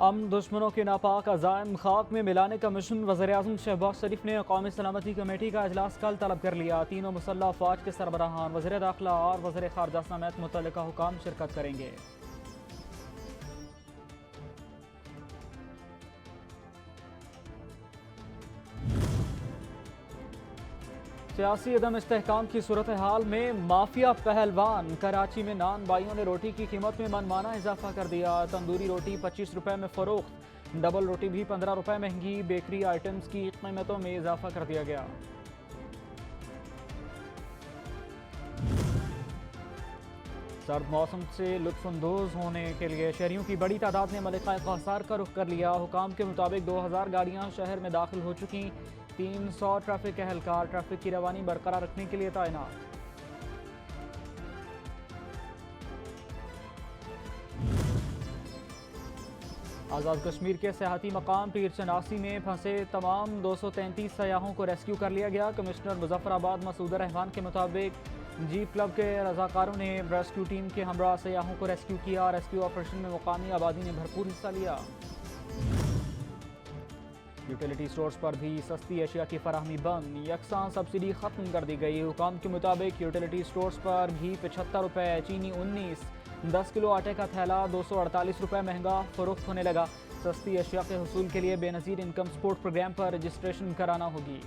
अमन दुश्मनों के नापाक अज़ाइम खाक में मिलाने का मिशन। वज़ीर-ए-आज़म शहबाज शरीफ ने कौमी सलामती कमेटी का इजलास कल तलब कर लिया। तीनों मुसल्लह फ़ौज के सरबराहान, वज़ीर दाखिला और वज़ीर ख़ारजा समेत मुतल्लिका हुकाम शिरकत करेंगे। सियासी अदम इस्तेहकाम की सूरत हाल में माफिया पहलवान। कराची में नान बाइयों ने रोटी की कीमत में मनमाना इजाफा कर दिया। तंदूरी रोटी 25 रुपए में फरोख्त, डबल रोटी भी 15 रुपए महंगी। बेकरी आइटम्स की कीमतों में इजाफा कर दिया गया। सर्द मौसम से लुत्फानंदोज होने के लिए शहरियों की बड़ी तादाद ने मलिका कहसार का रुख कर लिया। हुकाम के मुताबिक 2000 गाड़ियां शहर में दाखिल हो चुकी। 300 ट्रैफिक एहलकार ट्रैफिक की रवानी बरकरार रखने के लिए तैनात। आज़ाद कश्मीर के सियाहती मकाम पीर चनासी में फंसे तमाम 233 सयाहों को रेस्क्यू कर लिया गया। कमिश्नर मुजफ्फराबाद मसूद रहमान के मुताबिक जीप क्लब के रजाकारों ने रेस्क्यू टीम के हमरा सयाहों को रेस्क्यू किया। रेस्क्यू ऑपरेशन में मुकामी आबादी ने भरपूर हिस्सा लिया। यूटिलिटी स्टोर्स पर भी सस्ती अशिया की फराहमी बंद, यकसां सब्सिडी खत्म कर दी गई। हुकाम के मुताबिक यूटिलिटी स्टोर्स पर घी 75 रुपए, चीनी 19, 10 किलो आटे का थैला 248 रुपए महंगा फरोख्त होने लगा। सस्ती अशिया के हुसूल के लिए बेनज़ीर इनकम सपोर्ट प्रोग्राम पर रजिस्ट्रेशन कराना होगी।